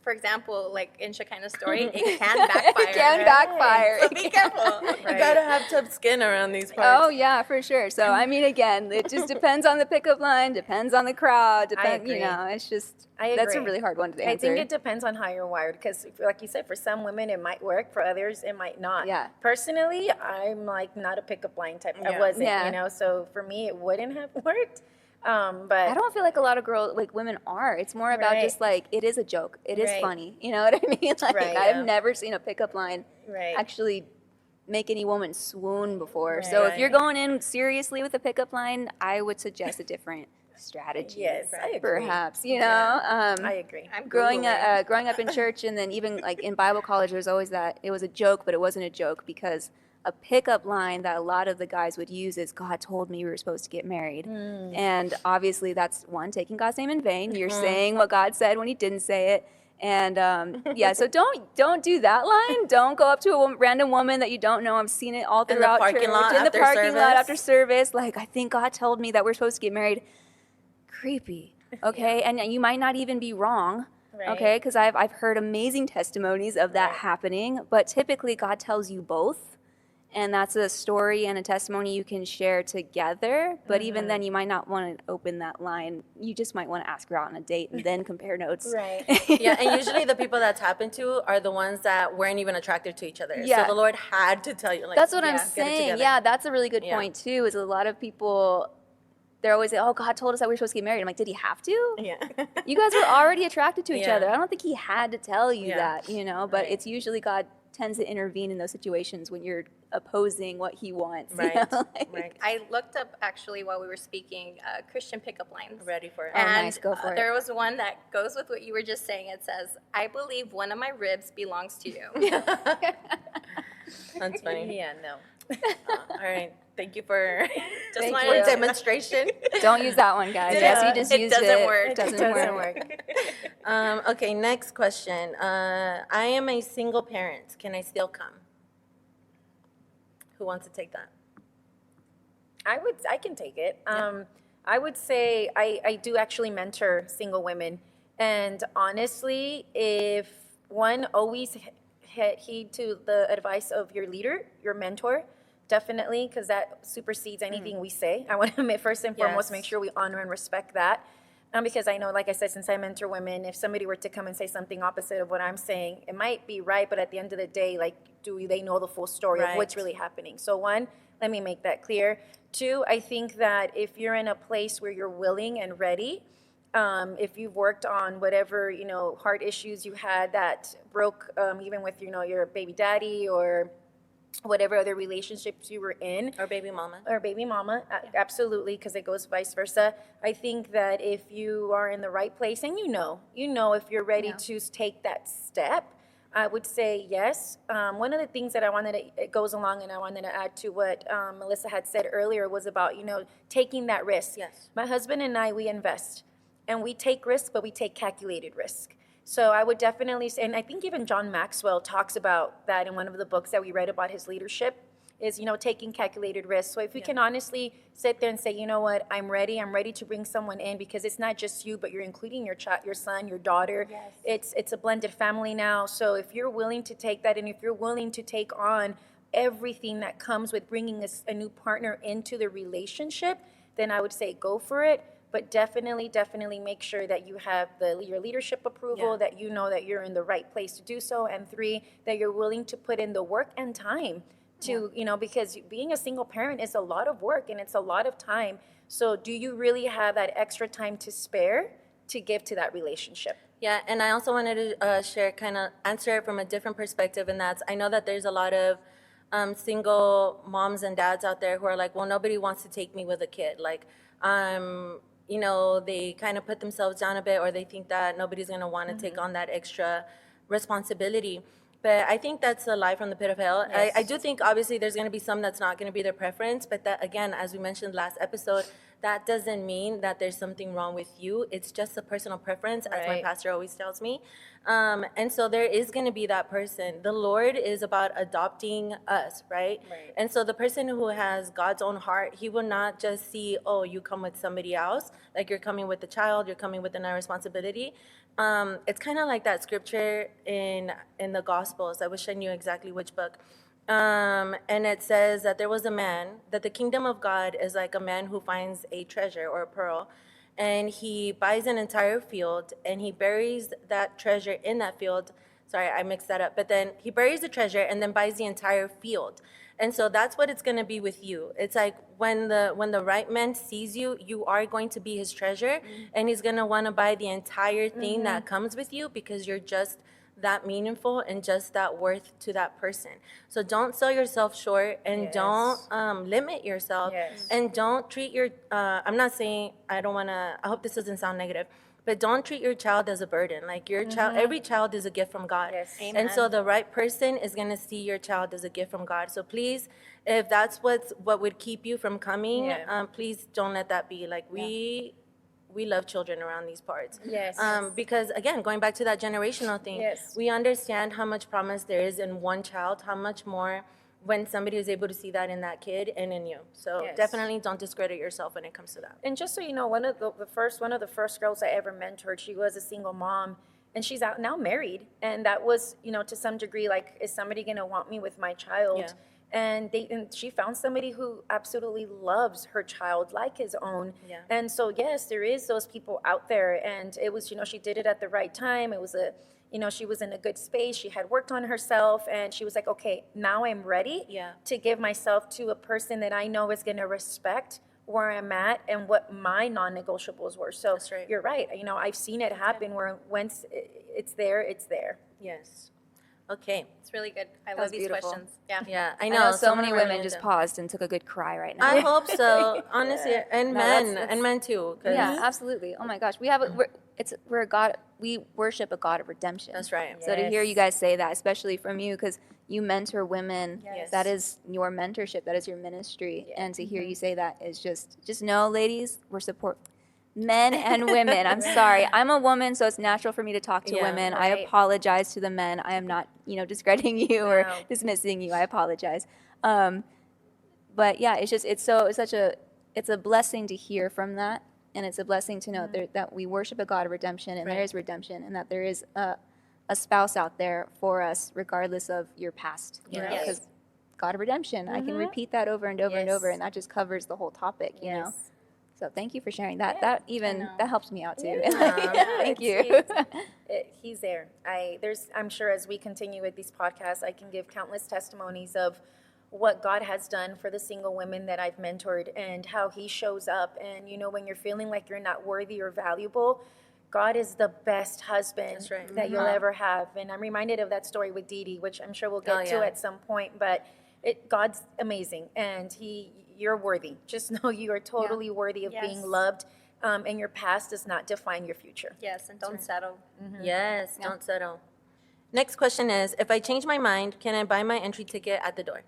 Speaker 4: for example, like in Shekinah's story, it can backfire.
Speaker 1: It can backfire.
Speaker 4: So be careful.
Speaker 2: You gotta have tough skin around these parts.
Speaker 1: Oh yeah, for sure. So I mean, again, it just depends on the pickup line, depends on the crowd,
Speaker 3: agree.
Speaker 1: it's just
Speaker 3: I
Speaker 1: that's a
Speaker 3: agree.
Speaker 1: really hard one to
Speaker 3: I
Speaker 1: answer.
Speaker 3: think it depends on how you're wired, because like you said, for some women it might work, for others it might not.
Speaker 1: Yeah.
Speaker 3: Personally, I'm like not a pickup line type. I
Speaker 2: Yeah.
Speaker 3: wasn't,
Speaker 1: Yeah.
Speaker 3: so for me it wouldn't have worked. But
Speaker 1: I don't feel like a lot of women are. It's more about
Speaker 3: Right.
Speaker 1: just like it is a joke. It is
Speaker 3: Right.
Speaker 1: funny. You know what I mean? Like
Speaker 3: Right,
Speaker 1: I've
Speaker 3: yeah.
Speaker 1: never seen a pickup line
Speaker 3: Right.
Speaker 1: actually make any woman swoon before. So if
Speaker 3: Right.
Speaker 1: you're going in seriously with a pickup line, I would suggest a different strategy.
Speaker 3: Yes, I agree.
Speaker 1: Perhaps,
Speaker 3: I agree.
Speaker 4: I'm
Speaker 1: growing
Speaker 4: Googling.
Speaker 1: growing up in church, and then even like in Bible college, there's always that it was a joke, but it wasn't a joke, because a pickup line that a lot of the guys would use is, God told me we were supposed to get married. And obviously that's one, taking God's name in vain. You're saying what God said when he didn't say it. And so don't do that line. Don't go up to a random woman that you don't know. I've seen it all
Speaker 2: In the
Speaker 1: throughout
Speaker 2: parking
Speaker 1: church,
Speaker 2: lot
Speaker 1: in the
Speaker 2: after
Speaker 1: parking lot
Speaker 2: service.
Speaker 1: after service. Like, I think God told me that we're supposed to get married. Creepy. Okay, and you might not even be wrong.
Speaker 3: Right.
Speaker 1: Okay, because I've heard amazing testimonies of that happening. But typically, God tells you both, and that's a story and a testimony you can share together. But even then, you might not want to open that line. You just might want to ask her out on a date and then compare notes.
Speaker 3: Right.
Speaker 2: Yeah, and usually the people that's happened to are the ones that weren't even attracted to each other.
Speaker 1: Yeah.
Speaker 2: So the Lord had to tell you, like,
Speaker 1: That's what I'm
Speaker 2: get it
Speaker 1: saying.
Speaker 2: together.
Speaker 1: Yeah, that's a really good
Speaker 2: Yeah.
Speaker 1: point too. Is a lot of people, they're always like, "Oh, God told us that we were supposed to get married." I'm like, did he have to?
Speaker 2: Yeah.
Speaker 1: You guys were already attracted to each
Speaker 2: Yeah.
Speaker 1: other. I don't think he had to tell you
Speaker 2: Yeah.
Speaker 1: that, but
Speaker 2: Right.
Speaker 1: it's usually God tends to intervene in those situations when you're opposing what he wants.
Speaker 2: Right.
Speaker 1: Like-
Speaker 2: Right.
Speaker 4: I looked up actually while we were speaking Christian pickup lines.
Speaker 2: Ready for it.
Speaker 1: Oh,
Speaker 4: And
Speaker 1: nice, go for it.
Speaker 4: there was one that goes with what you were just saying. It says, "I believe one of my ribs belongs to you."
Speaker 2: That's funny.
Speaker 3: Yeah, no.
Speaker 2: All right. Thank you for
Speaker 1: Thank
Speaker 2: for
Speaker 1: you.
Speaker 2: demonstration.
Speaker 1: Don't use that one, guys. Yes, you just
Speaker 4: It
Speaker 1: used
Speaker 4: doesn't
Speaker 1: it.
Speaker 4: work.
Speaker 1: It doesn't,
Speaker 3: Doesn't
Speaker 1: work.
Speaker 3: work.
Speaker 2: Okay, next question. I am a single parent. Can I still come? Who wants to take that?
Speaker 3: I can take it. I would say I do actually mentor single women. And honestly, if one always heed to the advice of your leader, your mentor, definitely, because that supersedes anything we say. I want to first and foremost
Speaker 2: Yes.
Speaker 3: make sure we honor and respect that. Because I know, like I said, since I mentor women, if somebody were to come and say something opposite of what I'm saying, it might be right, but at the end of the day, like, do they know the full story of what's
Speaker 2: Right.
Speaker 3: really happening? So one, let me make that clear. Two, I think that if you're in a place where you're willing and ready, if you've worked on whatever, heart issues you had that broke, even with, your baby daddy or whatever other relationships you were in.
Speaker 2: Or baby mama.
Speaker 3: Absolutely, because it goes vice versa. I think that if you are in the right place and if you're ready to take that step, I would say yes. One of the things that it goes along and I wanted to add to what Melissa had said earlier was about, taking that risk.
Speaker 2: Yes.
Speaker 3: My husband and I, we invest and we take risk, but we take calculated risk. So I would definitely say, and I think even John Maxwell talks about that in one of the books that we read about his leadership, is, taking calculated risks. So if we can honestly sit there and say, you know what, I'm ready to bring someone in, because it's not just you, but you're including your child, your son, your daughter.
Speaker 2: Yes.
Speaker 3: It's a blended family now. So if you're willing to take that, and if you're willing to take on everything that comes with bringing a new partner into the relationship, then I would say go for it. But definitely make sure that you have your leadership approval, that you know that you're in the right place to do so, and 3, that you're willing to put in the work and time to, because being a single parent is a lot of work and it's a lot of time. So do you really have that extra time to spare to give to that relationship?
Speaker 2: Yeah, and I also wanted to share, kind of answer it from a different perspective, and that's, I know that there's a lot of single moms and dads out there who are like, well, nobody wants to take me with a kid. Like, they kind of put themselves down a bit, or they think that nobody's going to want to take on that extra responsibility. But I think that's a lie from the pit of hell.
Speaker 3: Yes.
Speaker 2: I do think, obviously, there's going to be some that's not going to be their preference. But that, again, as we mentioned last episode, that doesn't mean that there's something wrong with you. It's just a personal preference, as my pastor always tells me. And so there is going to be that person. The Lord is about adopting us, right? And so the person who has God's own heart, he will not just see, oh, you come with somebody else, like you're coming with a child, you're coming with another responsibility. It's kind of like that scripture in the Gospels. I was showing you exactly which book. And it says that there was a man, that the kingdom of God is like a man who finds a treasure or a pearl, and he buys an entire field and he buries that treasure in that field. Sorry, I mixed that up. But then he buries the treasure and then buys the entire field. And so that's what it's going to be with you. It's like when the right man sees you, you are going to be his treasure, and he's going to want to buy the entire thing that comes with you, because you're just that meaningful and just that worth to that person. So don't sell yourself short, and don't limit yourself, and don't treat your, I'm not saying, I hope this doesn't sound negative, but don't treat your child as a burden. Like your child, every child is a gift from God. And so the right person is going to see your child as a gift from God. So please, if that's what would keep you from coming, please don't let that be. Like we love children around these parts. Because again, going back to that generational thing, we understand how much promise there is in one child, how much more when somebody is able to see that in that kid and in you. So definitely don't discredit yourself when it comes to that.
Speaker 3: And just so you know, one of the first girls I ever mentored, she was a single mom, and she's out now married. And that was, to some degree, like, is somebody going to want me with my child? And she found somebody who absolutely loves her child like his own. And so, yes, there is those people out there. And it was, she did it at the right time. It was she was in a good space. She had worked on herself, and she was like, okay, now I'm ready to give myself to a person that I know is going to respect where I'm at and what my non-negotiables were. So you're right. I've seen it happen where once it's there, it's there.
Speaker 2: Yes. Okay.
Speaker 4: It's really good. I
Speaker 1: was
Speaker 4: love these
Speaker 1: beautiful.
Speaker 4: questions.
Speaker 2: Yeah, I
Speaker 1: I
Speaker 2: know.
Speaker 1: know so many
Speaker 2: Someone
Speaker 1: women just
Speaker 2: them.
Speaker 1: paused and took a good cry right now.
Speaker 2: I hope so, honestly, and men,
Speaker 1: that's-
Speaker 2: and men too. 'Cause
Speaker 1: Yeah, absolutely. Oh my gosh, we're a God. We worship a God of redemption.
Speaker 2: That's right.
Speaker 1: So to hear you guys say that, especially from you, because you mentor women, that is your mentorship, that is your ministry, and to hear you say that is just know, ladies, we're support men and women. I'm sorry, I'm a woman, so it's natural for me to talk to women. I apologize to the men. I am not, discrediting you or dismissing you. I apologize. But yeah, it's a blessing to hear from that. And it's a blessing to know that we worship a God of redemption, and there is redemption, and that there is a spouse out there for us, regardless of your past. Because God of redemption, I can repeat that over and over and over, and that just covers the whole topic, you know? So thank you for sharing that. That helps me out too. Thank you.
Speaker 3: He's there. I'm sure as we continue with these podcasts, I can give countless testimonies of what God has done for the single women that I've mentored and how he shows up. And, you know, when you're feeling like you're not worthy or valuable, God is the best husband
Speaker 2: That's right.
Speaker 3: that you'll ever have. And I'm reminded of that story with Dee Dee, which I'm sure we'll get to
Speaker 2: yeah.
Speaker 3: at some point. But God's amazing, and you're worthy. Just know you are totally worthy of being
Speaker 4: Yes.
Speaker 3: loved, and your past does not define your future.
Speaker 4: Yes, and don't settle.
Speaker 2: Yes, don't settle. Next question is, if I change my mind, can I buy my entry ticket at the door?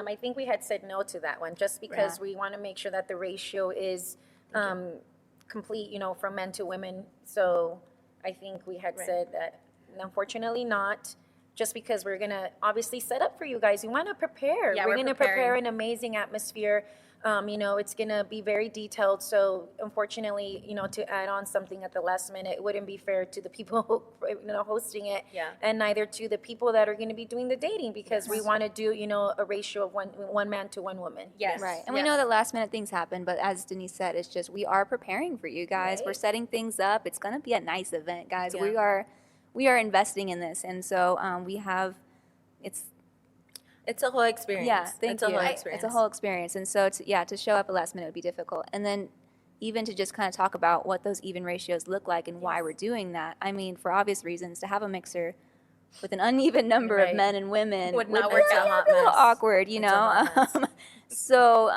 Speaker 3: I think we had said no to that one, just because we want to make sure that the ratio is complete, you know, from men to women. So I think we had said that, unfortunately not, just because we're going to obviously set up for you guys. We want to prepare.
Speaker 4: Yeah,
Speaker 3: we're
Speaker 4: we're
Speaker 3: going to prepare
Speaker 4: preparing.
Speaker 3: an amazing atmosphere. You know, it's going to be very detailed. So unfortunately, you know, to add on something at the last minute, it wouldn't be fair to the people, you know, hosting it.
Speaker 2: Yeah.
Speaker 3: And neither to the people that are going to be doing the dating, because we want to do, you know, a ratio of one man to one woman.
Speaker 4: Yes.
Speaker 1: Right. And we
Speaker 4: yes.
Speaker 1: know that last minute things happen, but as Denise said, it's just we are preparing for you guys.
Speaker 3: Right.
Speaker 1: We're setting things up. It's going to be a nice event, guys.
Speaker 2: Yeah.
Speaker 1: We are investing in this. And so we have
Speaker 2: It's a whole experience.
Speaker 1: yeah, thank
Speaker 2: it's
Speaker 1: you.
Speaker 2: a whole experience.
Speaker 1: It's a whole experience. And so to show up at last minute would be difficult. And then even to just kind of talk about what those even ratios look like and why we're doing that. I mean, for obvious reasons, to have a mixer with an uneven number of
Speaker 3: Right.
Speaker 1: men and women
Speaker 4: Would not work
Speaker 2: It's a
Speaker 4: out.
Speaker 2: hot
Speaker 1: a little
Speaker 2: mess.
Speaker 1: awkward, you
Speaker 2: It's a hot
Speaker 1: know.
Speaker 2: mess.
Speaker 1: So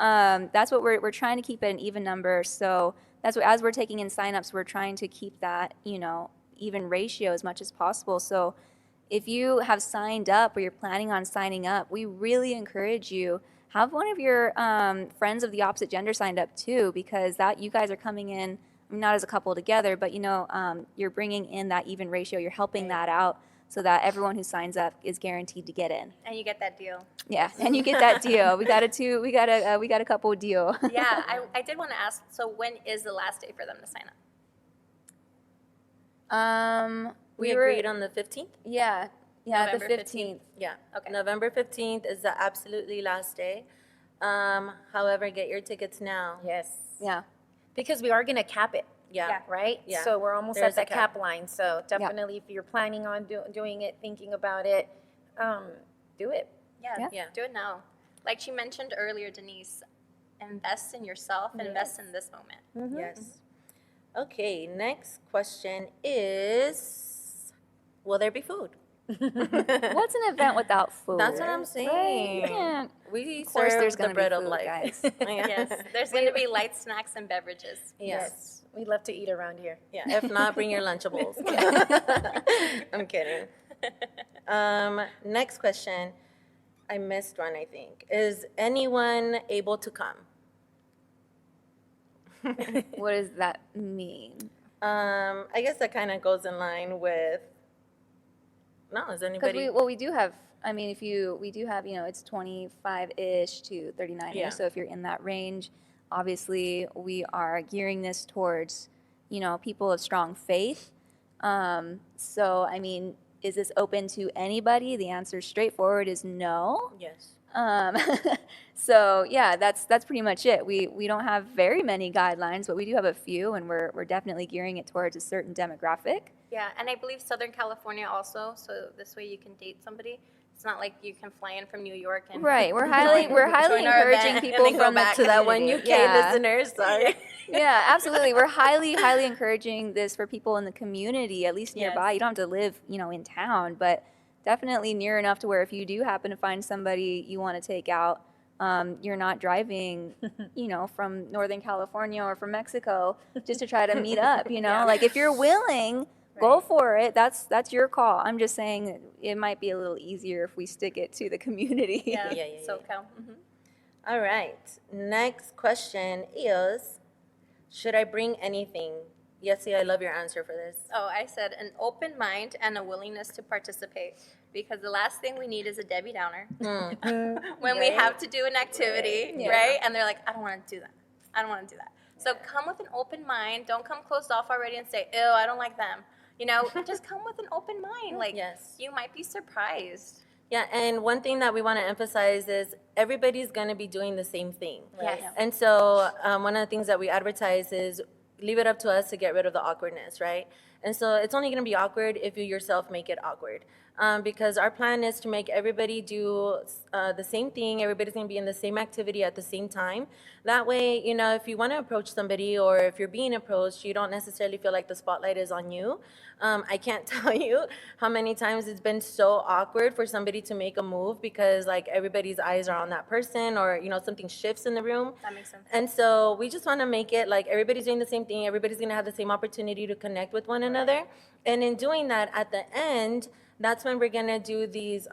Speaker 1: that's what we're trying to keep at an even number. So that's what, as we're taking in signups, we're trying to keep that, you know, even ratio as much as possible. So if you have signed up or you're planning on signing up, we really encourage you, have one of your friends of the opposite gender signed up too, because that you guys are coming in, I mean, not as a couple together, but you know, you're bringing in that even ratio. You're helping that out so that everyone who signs up is guaranteed to get in.
Speaker 4: And you get that deal.
Speaker 1: Yeah, and you get that deal. We got a couple deal.
Speaker 4: Yeah, I did want to ask, so when is the last day for them to sign up?
Speaker 2: We agreed on the 15th?
Speaker 1: Yeah,
Speaker 4: November
Speaker 1: the
Speaker 4: 15th.
Speaker 1: 15th.
Speaker 2: Yeah.
Speaker 4: Okay.
Speaker 2: November 15th is the absolutely last day. However, get your tickets now.
Speaker 3: Yes.
Speaker 1: Yeah.
Speaker 3: Because we are going to cap it.
Speaker 2: Yeah.
Speaker 3: Right?
Speaker 2: Yeah.
Speaker 3: So we're almost
Speaker 2: There's
Speaker 3: at
Speaker 2: a
Speaker 3: that
Speaker 2: cap.
Speaker 3: cap line. So definitely, if you're planning on doing it, thinking about it, do it.
Speaker 4: Yeah,
Speaker 2: Yeah.
Speaker 4: do it now. Like she mentioned earlier, Denise, invest in yourself, invest in this moment.
Speaker 2: Yes. Okay, next question is, will there be food?
Speaker 1: What's an event without food?
Speaker 2: That's what I'm
Speaker 1: Right?
Speaker 2: saying.
Speaker 1: You can't.
Speaker 2: We
Speaker 1: Of course
Speaker 2: serve
Speaker 1: there's
Speaker 2: the
Speaker 1: gonna be
Speaker 2: bread of
Speaker 1: food,
Speaker 2: life.
Speaker 1: guys.
Speaker 4: Yes, there's going to be light snacks and beverages.
Speaker 2: Yes.
Speaker 3: We love to eat around here.
Speaker 2: Yeah, if not, bring your Lunchables. I'm kidding. Next question. I missed one, I think. Is anyone able to come?
Speaker 1: What does that mean?
Speaker 2: I guess that kind of goes in line with, no, is
Speaker 1: Because
Speaker 2: anybody?
Speaker 1: we do have. I mean, we do have, you know, it's 25-ish to 39-ish.
Speaker 2: Yeah.
Speaker 1: So if you're in that range, obviously we are gearing this towards, you know, people of strong faith. So I mean, is this open to anybody? The answer straightforward is no.
Speaker 2: Yes.
Speaker 1: So yeah, that's pretty much it. We don't have very many guidelines, but we do have a few, and we're definitely gearing it towards a certain demographic.
Speaker 4: Yeah, and I believe Southern California also, so this way you can date somebody. It's not like you can fly in from New York and
Speaker 1: Right, we're highly
Speaker 4: join our
Speaker 1: encouraging
Speaker 4: event
Speaker 1: people
Speaker 4: and then go
Speaker 1: from the
Speaker 4: back
Speaker 2: To that one
Speaker 1: community.
Speaker 2: UK
Speaker 1: Yeah.
Speaker 2: listener, sorry.
Speaker 1: Yeah, absolutely. We're highly encouraging this for people in the community, at least nearby.
Speaker 4: Yes.
Speaker 1: You don't have to live, you know, in town, but definitely near enough to where if you do happen to find somebody you want to take out, you're not driving, you know, from Northern California or from Mexico just to try to meet up, you know?
Speaker 4: Yeah.
Speaker 1: Like if you're willing, go for it. That's your call. I'm just saying that it might be a little easier if we stick it to the community.
Speaker 4: Yeah,
Speaker 2: Yeah.
Speaker 4: SoCal.
Speaker 2: All right. Next question is, should I bring anything? Yessie, I love your answer for this.
Speaker 4: Oh, I said an open mind and a willingness to participate, because the last thing we need is a Debbie Downer when we have to do an activity, right? And they're like, I don't want to do that. I don't want to do that. So come with an open mind. Don't come closed off already and say, ew, I don't like them. You know, just come with an open mind. Like,
Speaker 2: Yes.
Speaker 4: you might be surprised.
Speaker 2: Yeah, and one thing that we want to emphasize is everybody's going to be doing the same thing.
Speaker 4: Yes.
Speaker 2: And so one of the things that we advertise is leave it up to us to get rid of the awkwardness, right? And so it's only going to be awkward if you yourself make it awkward. because our plan is to make everybody do the same thing. Everybody's going to be in the same activity at the same time. That way, you know, if you want to approach somebody or if you're being approached, you don't necessarily feel like the spotlight is on you. I can't tell you how many times it's been so awkward for somebody to make a move because like everybody's eyes are on that person, or you know, something shifts in the room.
Speaker 4: That makes sense.
Speaker 2: And so we just want to make it like everybody's doing the same thing. Everybody's going to have the same opportunity to connect with one another. And in doing that, at the end, that's when we're going to do these,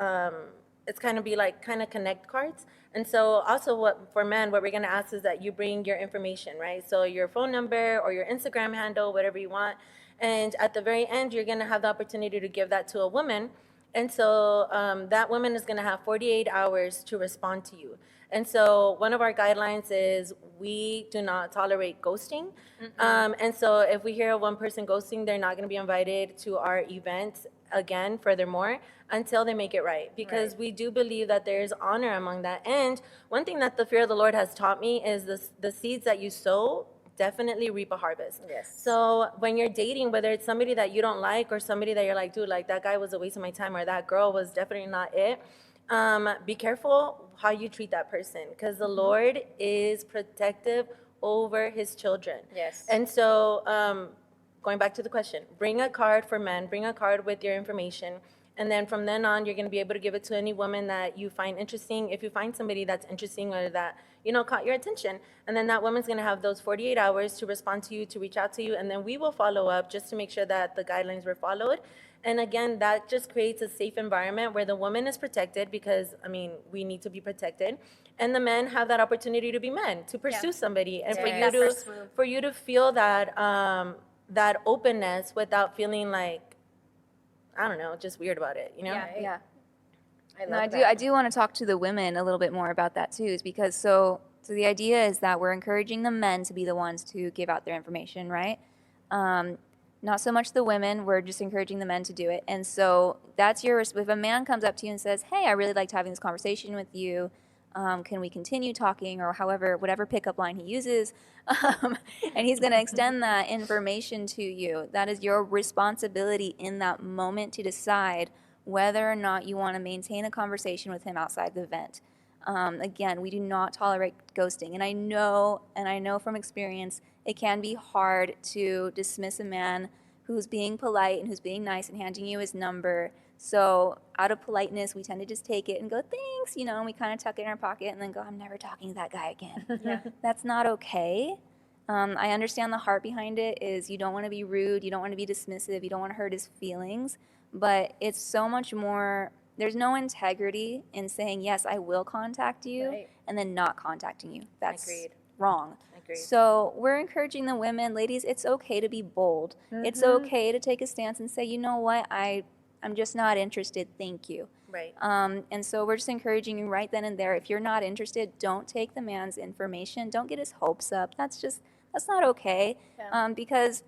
Speaker 2: it's kind of be like kind of connect cards. And so also what for men, what we're going to ask is that you bring your information, right? So your phone number or your Instagram handle, whatever you want. And at the very end, you're going to have the opportunity to give that to a woman. And so that woman is going to have 48 hours to respond to you. And so one of our guidelines is we do not tolerate ghosting. And so if we hear of one person ghosting, they're not going to be invited to our event again, furthermore, until they make it right. Because we do believe that there's honor among that. And one thing that the fear of the Lord has taught me is the seeds that you sow definitely reap a harvest.
Speaker 3: Yes.
Speaker 2: So when you're dating, whether it's somebody that you don't like or somebody that you're like, dude, like that guy was a waste of my time or that girl was definitely not it, be careful how you treat that person, because the Lord is protective over his children.
Speaker 3: Yes.
Speaker 2: And so going back to the question, bring a card for men, bring a card with your information. And then from then on, you're going to be able to give it to any woman that you find interesting. If you find somebody that's interesting or that, you know, caught your attention. And then that woman's going to have those 48 hours to respond to you, to reach out to you. And then we will follow up just to make sure that the guidelines were followed. And again, that just creates a safe environment where the woman is protected because, I mean, we need to be protected. And the men have that opportunity to be men, to pursue somebody. And for you to feel that, that openness without feeling like, I don't know, just weird about it, you know?
Speaker 1: Yeah.
Speaker 3: I love
Speaker 1: No,
Speaker 3: that.
Speaker 1: I do want to talk to the women a little bit more about that too, is because so the idea is that we're encouraging the men to be the ones to give out their information, right? Not so much the women, we're just encouraging the men to do it. And so that's if a man comes up to you and says, hey, I really liked having this conversation with you, can we continue talking, or whatever pickup line he uses, and he's going to extend that information to you. That is your responsibility in that moment to decide whether or not you want to maintain a conversation with him outside the event. Again, we do not tolerate ghosting, and I know from experience it can be hard to dismiss a man who's being polite and who's being nice and handing you his number. So out of politeness, we tend to just take it and go, thanks, you know, and we kind of tuck it in our pocket and then go, I'm never talking to that guy again. That's not okay. I understand the heart behind it is you don't want to be rude, you don't want to be dismissive, you don't want to hurt his feelings, but it's so much more, there's no integrity in saying, yes, I will contact you, and then not contacting you. That's wrong. So we're encouraging the women, ladies, it's okay to be bold. It's okay to take a stance and say, you know what, I'm just not interested, thank you.
Speaker 2: Right.
Speaker 1: And so we're just encouraging you right then and there. If you're not interested, don't take the man's information. Don't get his hopes up. That's not okay. Because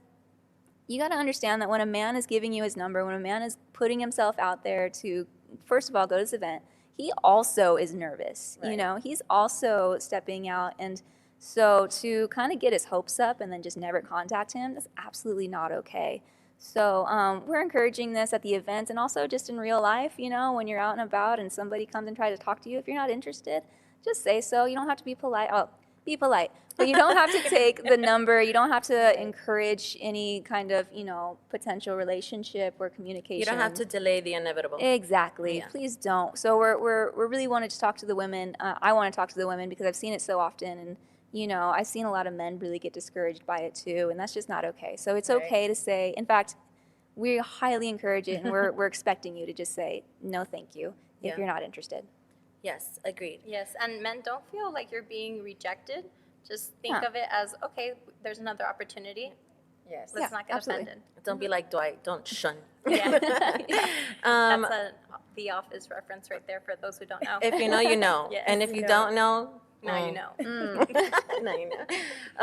Speaker 1: you got to understand that when a man is giving you his number, when a man is putting himself out there to, first of all, go to this event, he also is nervous. You know, he's also stepping out. And so to kind of get his hopes up and then just never contact him, that's absolutely not okay. So we're encouraging this at the events and also just in real life, you know, when you're out and about and somebody comes and tries to talk to you, if you're not interested, just say so. You don't have to be polite. Oh, be polite. But you don't have to take the number. You don't have to encourage any kind of, you know, potential relationship or communication.
Speaker 2: You don't have to delay the inevitable.
Speaker 1: Exactly. Please don't. So we're really wanting to talk to the women. I want to talk to the women because I've seen it so often, and you know, I've seen a lot of men really get discouraged by it too, and that's just not okay. So it's okay to say, in fact, we highly encourage it, and we're expecting you to just say, no, thank you, if you're not interested.
Speaker 2: Yes, agreed.
Speaker 4: Yes, and men, don't feel like you're being rejected. Just think of it as, okay, there's another opportunity.
Speaker 3: Yes.
Speaker 4: Let's not get offended.
Speaker 2: Don't be like Dwight. Don't shun.
Speaker 4: Yeah. That's a The Office reference right there for those who don't know.
Speaker 2: If you know, you know.
Speaker 4: Yes.
Speaker 2: And if you don't know,
Speaker 4: now you know.
Speaker 2: now you know.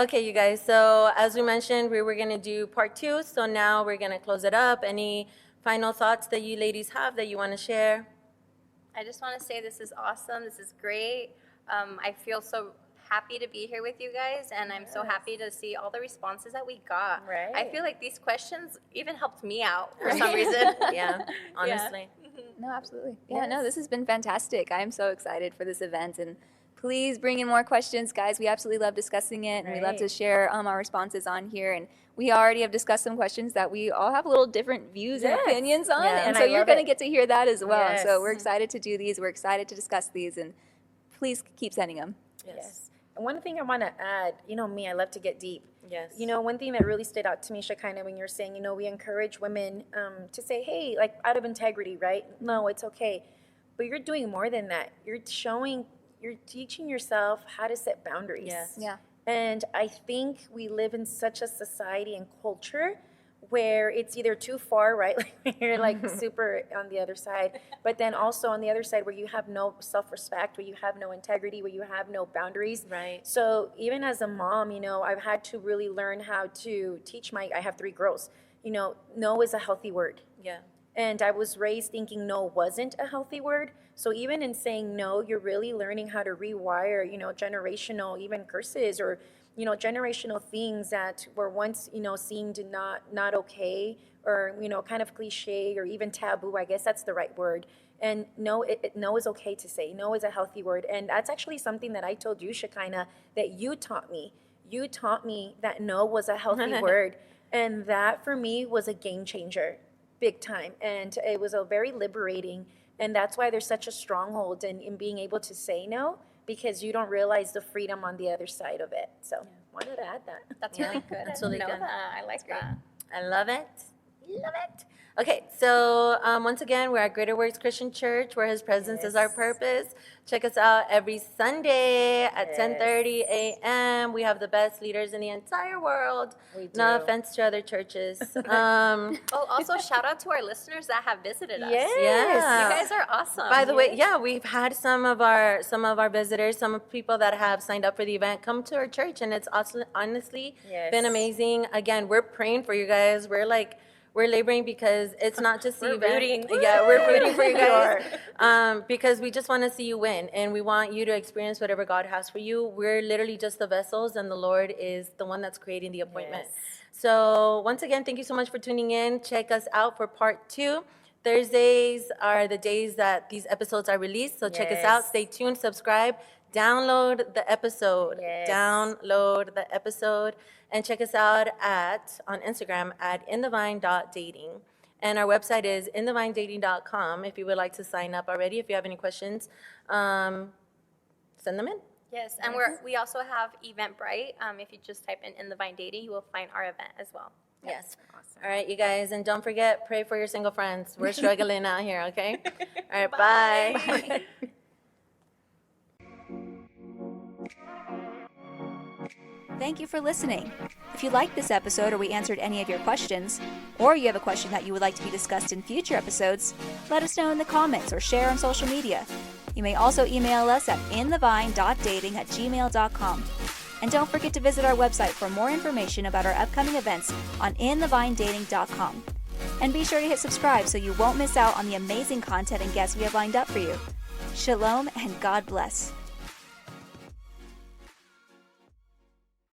Speaker 2: Okay, you guys. So as we mentioned, we were going to do part 2. So now we're going to close it up. Any final thoughts that you ladies have that you want to share?
Speaker 4: I just want to say this is awesome. This is great. I feel so happy to be here with you guys, and I'm so happy to see all the responses that we got.
Speaker 3: Right.
Speaker 4: I feel like these questions even helped me out for some reason.
Speaker 2: Yeah, honestly.
Speaker 4: Yeah.
Speaker 1: No, absolutely. Yeah,
Speaker 3: Yes.
Speaker 1: no, this has been fantastic. I'm so excited for this event, and please bring in more questions, guys. We absolutely love discussing it, and we love to
Speaker 3: Right.
Speaker 1: share our responses on here. And we already have discussed some questions that we all have a little different views and
Speaker 3: Yes.
Speaker 1: opinions on,
Speaker 2: Yeah.
Speaker 1: and
Speaker 3: And
Speaker 1: so
Speaker 3: I
Speaker 1: you're
Speaker 3: love
Speaker 1: going to
Speaker 3: it.
Speaker 1: get to hear that as well.
Speaker 3: Yes.
Speaker 1: So we're excited to do these. We're excited to discuss these, and please keep sending them.
Speaker 3: Yes. And one thing I want to add, me, I love to get deep.
Speaker 2: Yes.
Speaker 3: One thing that really stood out to me, Shekinah, when you're saying, we encourage women to say, hey, like out of integrity, right? No, it's okay. But you're doing more than that. You're teaching yourself how to set boundaries.
Speaker 2: Yes.
Speaker 1: Yeah.
Speaker 3: And I think we live in such a society and culture where it's either too far, right? Like you're like super on the other side, but then also on the other side where you have no self-respect, where you have no integrity, where you have no boundaries.
Speaker 2: Right.
Speaker 3: So even as a mom, I've had to really learn how to teach I have 3 girls, no is a healthy word.
Speaker 2: Yeah.
Speaker 3: And I was raised thinking no wasn't a healthy word. So even in saying no, you're really learning how to rewire, generational even curses or, generational things that were once, seemed not okay or, kind of cliche or even taboo. I guess that's the right word. And no, no is okay to say. No is a healthy word. And that's actually something that I told you, Shekinah, that you taught me. You taught me that no was a healthy word. And that for me was a game changer. Big time. And it was a very liberating. And that's why there's such a stronghold in being able to say no, because you don't realize the freedom on the other side of it. So wanted to add that.
Speaker 4: That's
Speaker 2: Yeah,
Speaker 4: really good.
Speaker 2: that's
Speaker 4: I
Speaker 2: really
Speaker 4: didn't know
Speaker 2: good.
Speaker 4: that. I like that.
Speaker 2: I love it. Love it. Okay, so once again, we're at Greater Works Christian Church, where His presence is our
Speaker 3: Yes.
Speaker 2: purpose. Check us out every Sunday at
Speaker 3: Yes.
Speaker 2: 10:30 a.m. We have the best leaders in the entire world.
Speaker 3: We
Speaker 2: No
Speaker 3: do.
Speaker 2: offense to other churches.
Speaker 4: Oh, also shout out to our listeners that have visited us.
Speaker 3: Yes.
Speaker 2: Yeah.
Speaker 4: You guys are awesome.
Speaker 2: By the way, yeah, we've had some of our visitors, some of people that have signed up for the event come to our church, and it's also honestly
Speaker 3: Yes.
Speaker 2: been amazing. Again, we're praying for you guys. We're laboring because it's not just the
Speaker 4: We're
Speaker 2: event.
Speaker 4: rooting.
Speaker 2: Yeah, we're rooting for you
Speaker 3: We
Speaker 2: guys. Because we just want to see you win, and we want you to experience whatever God has for you. We're literally just the vessels, and the Lord is the one that's creating the appointment.
Speaker 3: Yes.
Speaker 2: So once again, thank you so much for tuning in. Check us out for part 2. Thursdays are the days that these episodes are released, so check us out.
Speaker 3: Yes.
Speaker 2: Stay tuned, subscribe, download the episode.
Speaker 3: Yes.
Speaker 2: Download the episode, and check us out on Instagram at inthevine.dating. And our website is inthevinedating.com if you would like to sign up already. If you have any questions, send them in.
Speaker 4: Yes, and we also have Eventbrite. If you just type in the Vine Dating, you will find our event as well.
Speaker 2: Yes.
Speaker 3: Awesome.
Speaker 2: All right, you guys, and don't forget, pray for your single friends. We're struggling out here, okay? All right, bye.
Speaker 1: Thank you for listening. If you liked this episode or we answered any of your questions, or you have a question that you would like to be discussed in future episodes, let us know in the comments or share on social media. You may also email us at inthevine.dating@gmail.com. And don't forget to visit our website for more information about our upcoming events on inthevinedating.com. And be sure to hit subscribe so you won't miss out on the amazing content and guests we have lined up for you. Shalom and God bless.